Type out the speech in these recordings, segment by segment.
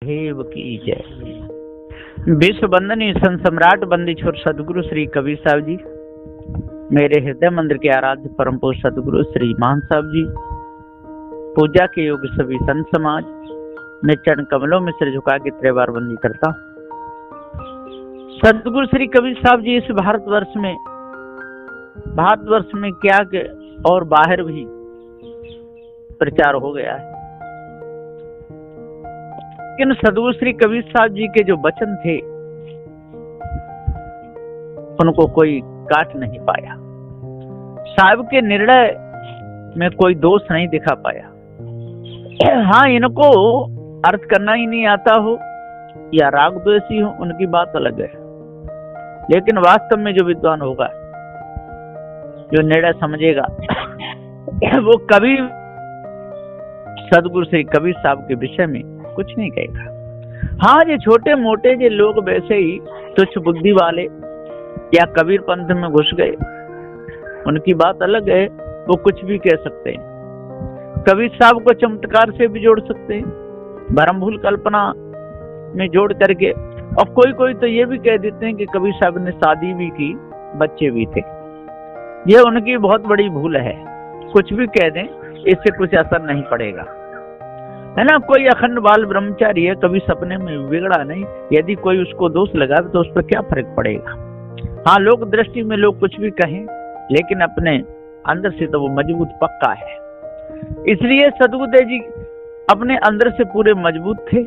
महादेव की जय। विश्व वंदनीय संत सम्राट बंदीछोर सदगुरु श्री कबीर साहब जी, मेरे हृदय मंदिर के आराध्य परम पूज्य सदगुरु श्री मान साहब जी, पूजा के योग्य सभी संत समाज, मैं चरण कमलों में सिर झुका के त्रिवार बंदी करता। सदगुरु श्री कबीर साहब जी इस भारतवर्ष में क्या के और बाहर भी प्रचार हो गया है, लेकिन सदगुरु श्री कबीर साहब जी के जो वचन थे उनको कोई काट नहीं पाया। साहब के निर्णय में कोई दोष नहीं दिखा पाया। हाँ, इनको अर्थ करना ही नहीं आता हो या राग द्वेषी हो, उनकी बात अलग है, लेकिन वास्तव में जो विद्वान होगा, जो निर्णय समझेगा, वो कभी सदगुरु श्री कबीर साहब के विषय में कुछ नहीं कहेगा। हाँ, ये छोटे मोटे जो लोग वैसे ही तुच्छ बुद्धि वाले या कबीर पंथ में घुस गए, उनकी बात अलग है, वो कुछ भी कह सकते हैं। कबीर साहब को चमत्कार से भी जोड़ सकते हैं, भरम भूल कल्पना में जोड़ करके, और कोई तो ये भी कह देते हैं कि कबीर साहब ने शादी भी की, बच्चे भी थे। ये उनकी बहुत बड़ी भूल है। कुछ भी कह दें, इससे कुछ असर नहीं पड़ेगा, है ना। कोई अखंड बाल ब्रह्मचारी है, कभी सपने में बिगड़ा नहीं, यदि कोई उसको दोष लगावे तो उस पर क्या फर्क पड़ेगा। हाँ, लोक दृष्टि में लोग कुछ भी कहें, लेकिन अपने अंदर से तो वो मजबूत पक्का है। इसलिए सदगुरुदेव जी अपने अंदर से पूरे मजबूत थे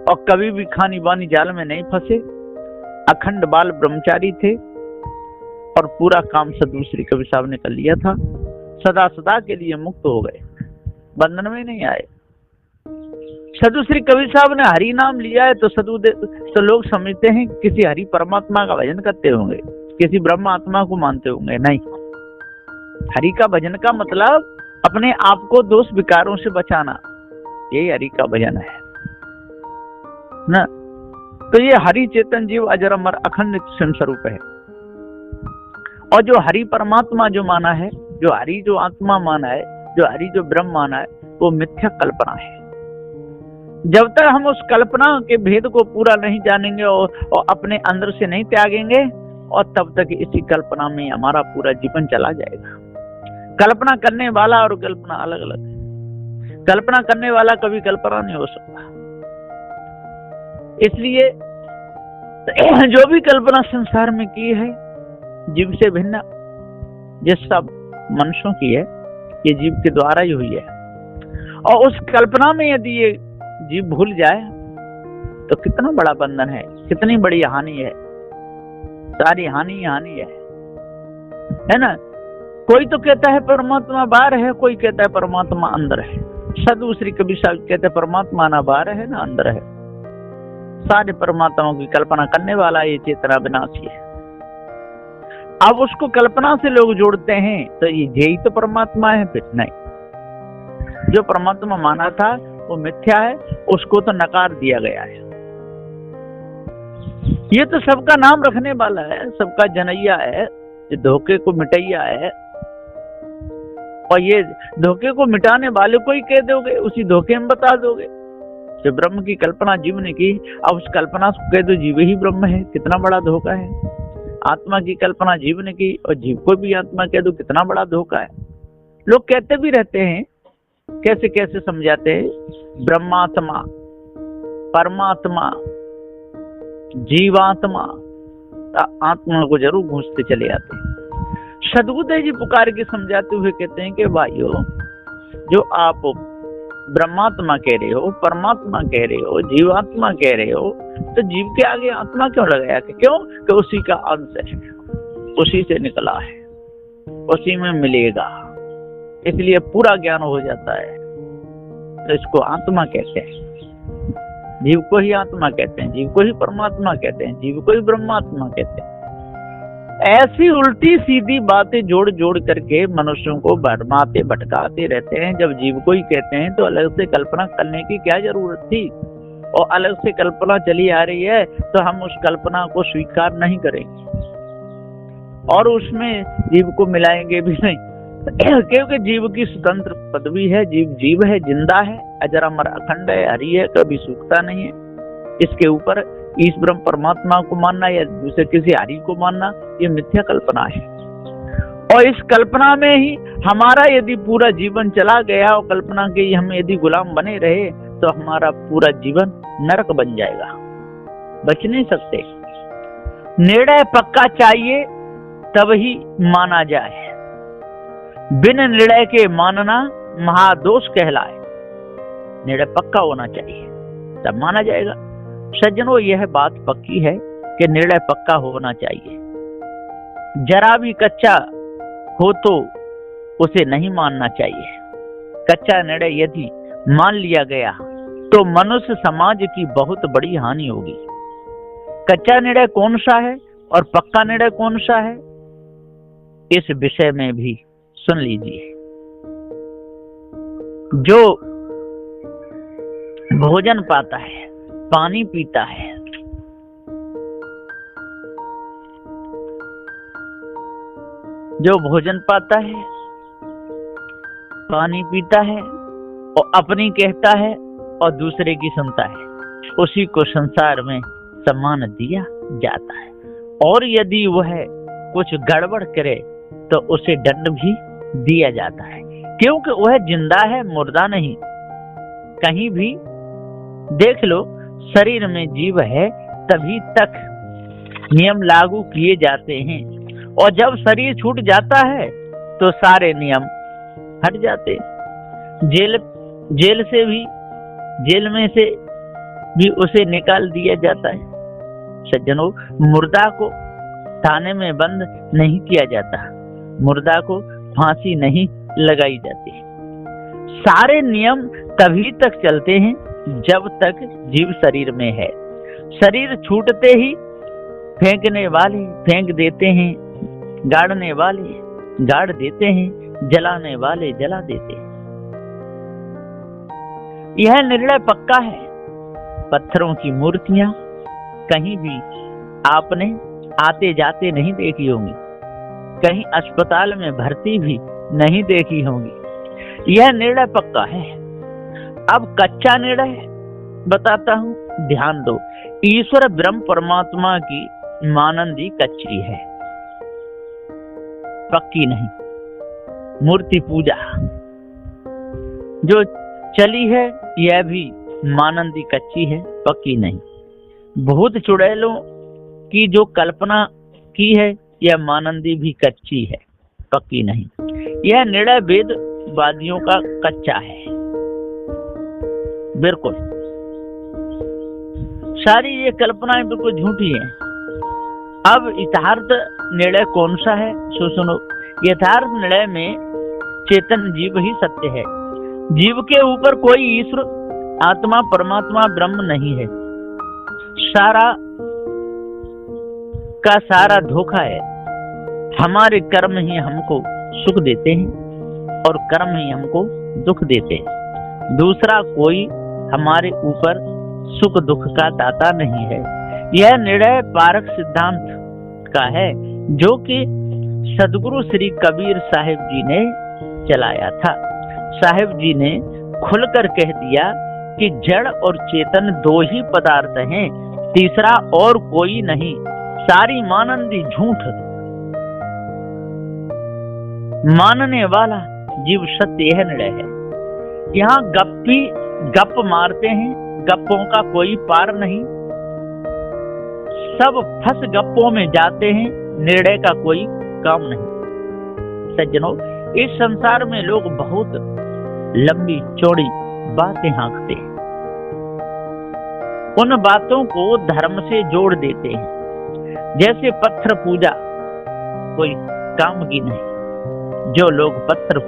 और कभी भी खानी बानी जाल में नहीं फंसे, अखंड बाल ब्रह्मचारी थे और पूरा काम सदगुरु श्री कबीर साहब ने कर लिया था। सदा सदा के लिए मुक्त हो गए, बंधन में नहीं आए। सदगुरु श्री कबीर साहब ने हरि नाम लिया है तो तो लोग समझते हैं किसी हरि परमात्मा का भजन करते होंगे, किसी ब्रह्म आत्मा को मानते होंगे। नहीं, हरि का भजन का मतलब अपने आप को दोष विकारों से बचाना, यही हरि का भजन है ना। तो ये हरि चेतन जीव अजर अमर अखंड स्वयं स्वरूप है। और जो हरि परमात्मा जो माना है, जो हरि जो आत्मा माना है, जो हरि जो ब्रह्म माना है, वो मिथ्या कल्पना है। जब तक हम उस कल्पना के भेद को पूरा नहीं जानेंगे और अपने अंदर से नहीं त्यागेंगे, और तब तक इसी कल्पना में हमारा पूरा जीवन चला जाएगा। कल्पना करने वाला और कल्पना अलग अलग है। कल्पना करने वाला कभी कल्पना नहीं हो सकता। इसलिए जो भी कल्पना संसार में की है, जीव से भिन्न जिस सब मनुष्यों की है, ये जीव के द्वारा ही हुई है। और उस कल्पना में यदि ये जीव भूल जाए तो कितना बड़ा बंधन है, कितनी बड़ी हानि है। सारी हानि है ना। कोई तो कहता है परमात्मा बाहर है, कोई कहता है परमात्मा अंदर है। सदगुरु श्री कबीर साहब कहते हैं परमात्मा ना बाहर है ना अंदर है, सारे परमात्माओं की कल्पना करने वाला ये चेतना विनाशी है। अब उसको कल्पना से लोग जोड़ते हैं तो ये यही तो परमात्मा है। फिर नहीं, जो परमात्मा माना था वो मिथ्या है, उसको तो नकार दिया गया है। ये तो सबका नाम रखने वाला है, सबका जनैया है, ये धोखे को मिटैया है। और ये धोखे को मिटाने वाले को ही कह दोगे, उसी धोखे में बता दोगे। जो ब्रह्म की कल्पना जीव ने की, अब उस कल्पना को कह दो जीव ही ब्रह्म है, कितना बड़ा धोखा है। आत्मा की कल्पना जीव ने की और जीव को भी आत्मा कह दो, कितना बड़ा धोखा है। लोग कहते भी रहते हैं, कैसे कैसे समझाते हैं, ब्रह्मात्मा, परमात्मा, जीवात्मा, आत्मा को जरूर घूंसते चले आते हैं। सदगुरुदेव जी पुकार के समझाते हुए कहते हैं कि भाइयों, जो आप ब्रह्मात्मा कह रहे हो, परमात्मा कह रहे हो, जीवात्मा कह रहे हो, तो जीव के आगे आत्मा क्यों लगाया? क्यों? कि उसी का अंश है, उसी से निकला है, उसी में मिलेगा, इसलिए पूरा ज्ञान हो जाता है। तो इसको आत्मा कहते हैं। जीव को ही आत्मा कहते हैं, जीव को ही परमात्मा कहते हैं, जीव को ही ब्रह्मात्मा कहते हैं। ऐसी उल्टी सीधी बातें जोड़ जोड़ करके मनुष्यों को भरमाते भटकाते रहते हैं। जब जीव को ही कहते हैं तो अलग से कल्पना करने की क्या जरूरत थी? और अलग से कल्पना चली आ रही है तो हम उस कल्पना को स्वीकार नहीं करेंगे और उसमें जीव को मिलाएंगे भी नहीं। क्योंकि जीव की स्वतंत्र पदवी है, जीव जीव है, जिंदा है, अजर अमर अखंड है, हरि है, कभी सूखता नहीं है। इसके ऊपर ईश ब्रह्म परमात्मा को मानना या दूसरे किसी हरि को मानना ये मिथ्या कल्पना है। और इस कल्पना में ही हमारा यदि पूरा जीवन चला गया और कल्पना के हम यदि गुलाम बने रहे तो हमारा पूरा जीवन नरक बन जाएगा, बच नहीं सकते। निर्णय पक्का चाहिए तब ही माना जाए, बिन निर्णय के मानना महादोष कहलाए। निर्णय पक्का होना चाहिए तब माना जाएगा। सज्जनों, यह बात पक्की है कि निर्णय पक्का होना चाहिए। जरा भी कच्चा हो तो उसे नहीं मानना चाहिए। कच्चा निर्णय यदि मान लिया गया तो मनुष्य समाज की बहुत बड़ी हानि होगी। कच्चा निर्णय कौन सा है और पक्का निर्णय कौन सा है, इस विषय में भी सुन लीजिए। जो भोजन पाता है, पानी पीता है, जो भोजन पाता है, पानी पीता है और अपनी कहता है और दूसरे की सुनता है, उसी को संसार में सम्मान दिया जाता है। और यदि वह कुछ गड़बड़ करे तो उसे दंड भी दिया जाता है, क्योंकि वह जिंदा है, मुर्दा नहीं। कहीं भी देख लो, शरीर में जीव है तभी तक नियम लागू किए जाते हैं, और जब शरीर छूट जाता है तो सारे नियम हट जाते हैं। जेल में से भी उसे निकाल दिया जाता है। सज्जनों, मुर्दा को थाने में बंद नहीं किया जाता, मुर्दा को फांसी नहीं लगाई जाती। सारे नियम तभी तक चलते हैं जब तक जीव शरीर में है। शरीर छूटते ही फेंकने वाले फेंक देते हैं, गाड़ने वाले गाड़ देते हैं, जलाने वाले जला देते हैं। यह निर्णय पक्का है। पत्थरों की मूर्तियां कहीं भी आपने आते जाते नहीं देखी होंगी, कहीं अस्पताल में भर्ती भी नहीं देखी होंगी। यह निर्णय पक्का है। अब कच्चा निर्णय बताता हूं, ध्यान दो। ईश्वर ब्रह्म परमात्मा की मानंदी कच्ची है, पक्की नहीं। मूर्ति पूजा जो चली है यह भी मानंदी कच्ची है, पक्की नहीं। भूत चुड़ैलों की जो कल्पना की है यह मानंदी भी कच्ची है, पक्की नहीं। यह निर्णय वेदवादियों का कच्चा है, बिल्कुल। सारी ये कल्पनाएं बिल्कुल झूठी हैं। अब यथार्थ निर्णय कौन सा है, सो सुनो। यथार्थ निर्णय में चेतन जीव ही सत्य है। जीव के ऊपर कोई ईश्वर, आत्मा, परमात्मा, ब्रह्म नहीं है। सारा का सारा धोखा है। हमारे कर्म ही हमको सुख देते हैं और कर्म ही हमको दुख देते हैं। दूसरा कोई हमारे ऊपर सुख दुख का दाता नहीं है। यह निर्णय पारक सिद्धांत का है, जो कि सदगुरु श्री कबीर साहिब जी ने चलाया था। साहिब जी ने खुलकर कह दिया कि जड़ और चेतन दो ही पदार्थ हैं, तीसरा और कोई नहीं। सारी मानंदी झूठ, मानने वाला जीव सत्य, यह निर्णय है। यहाँ गप्पी गप मारते हैं, गप्पों का कोई पार नहीं। सब फंस गप्पों में जाते हैं, निर्णय का कोई काम नहीं। सज्जनों, इस संसार में लोग बहुत लंबी चौड़ी बातें हाँकते हैं, उन बातों को धर्म से जोड़ देते हैं। जैसे पत्थर पूजा कोई काम की नहीं। जो लोग पत्थर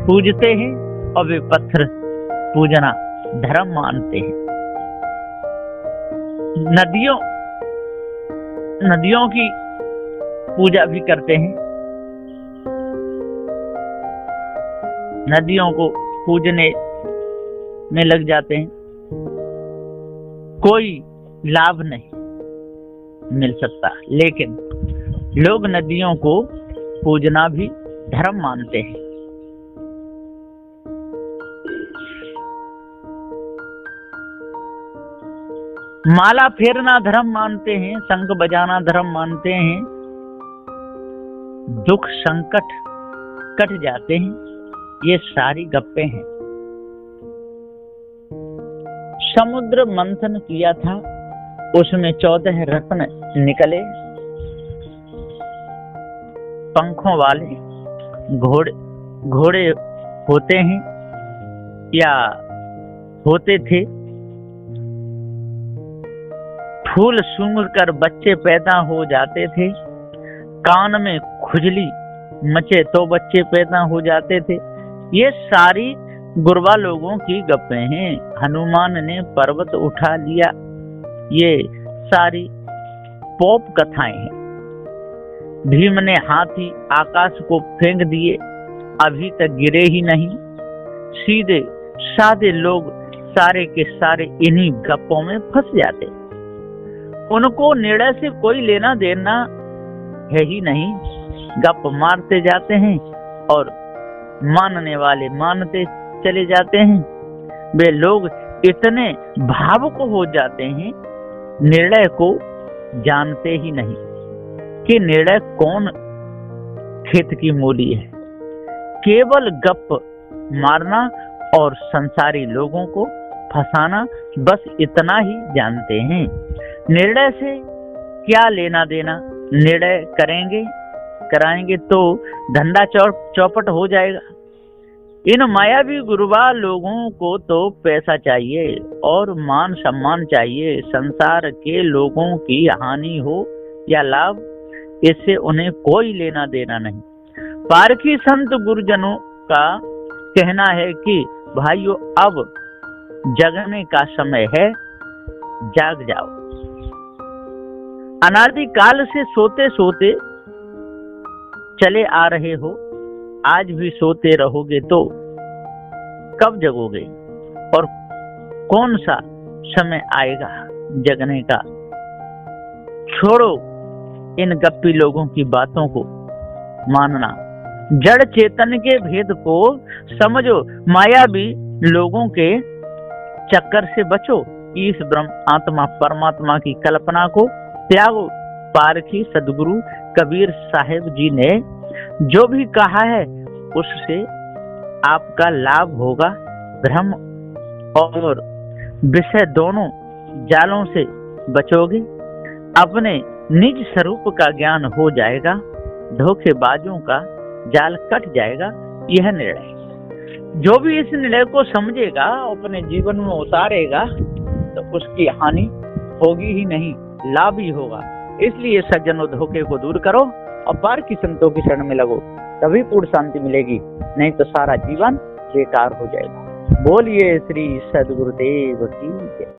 पूजते हैं और वे पत्थर पूजना धर्म मानते हैं। नदियों की पूजा भी करते हैं, नदियों को पूजने में लग जाते हैं। कोई लाभ नहीं मिल सकता, लेकिन लोग नदियों को पूजना भी धर्म मानते हैं। माला फेरना धर्म मानते हैं, शंख बजाना धर्म मानते हैं, दुख संकट कट जाते हैं, ये सारी गप्पे हैं। समुद्र मंथन किया था, उसमें 14 रत्न निकले, पंखों वाले घोड़े होते हैं या होते थे, फूल सूंघ कर बच्चे पैदा हो जाते थे, कान में खुजली मचे तो बच्चे पैदा हो जाते थे। ये सारी गुरबा लोगों की गप्पे हैं। हनुमान ने पर्वत उठा लिया, ये सारी पोप कथाएं हैं। भीम ने हाथी आकाश को फेंक दिए, अभी तक गिरे ही नहीं। सीधे साधे लोग सारे के सारे इन्हीं गप्पों में फंस जाते, उनको निर्णय से कोई लेना देना है ही नहीं। गप मारते जाते हैं और मानने वाले मानते चले जाते हैं। वे लोग इतने भावुक हो जाते हैं, निर्णय को जानते ही नहीं कि निर्णय कौन खेत की मूली है। केवल गप मारना और संसारी लोगों को फंसाना, बस इतना ही जानते हैं। निर्णय से क्या लेना देना? निर्णय कराएंगे तो धंधा चौपट हो जाएगा। इन मायावी गुरुबा लोगों को तो पैसा चाहिए और मान सम्मान चाहिए। संसार के लोगों की हानि हो या लाभ, इससे उन्हें कोई लेना देना नहीं। पारखी संत गुरुजनों का कहना है कि भाइयों, अब जगने का समय है, जाग जाओ। अनादि काल से सोते सोते चले आ रहे हो, आज भी सोते रहोगे तो कब जगोगे? और कौन सा समय आएगा जगने का? छोड़ो इन गप्पी लोगों की बातों को मानना, जड़ चेतन के भेद को समझो, मायावी लोगों के चक्कर से बचो। इस ब्रह्म आत्मा परमात्मा की कल्पना को त्यागो। पारखी सदगुरु कबीर साहिब जी ने जो भी कहा है उससे आपका लाभ होगा। भ्रम और विषय दोनों जालों से बचोगे, अपने निज स्वरूप का ज्ञान हो जाएगा, धोखेबाजों का जाल कट जाएगा। यह निर्णय, जो भी इस निर्णय को समझेगा, अपने जीवन में उतारेगा, तो उसकी हानि होगी ही नहीं, लाभ ही होगा। इसलिए सज्जनों, धोखे को दूर करो और पारखी संतों की शरण में लगो, तभी पूर्ण शांति मिलेगी, नहीं तो सारा जीवन बेकार हो जाएगा। बोलिए श्री सद्गुरुदेव की जय।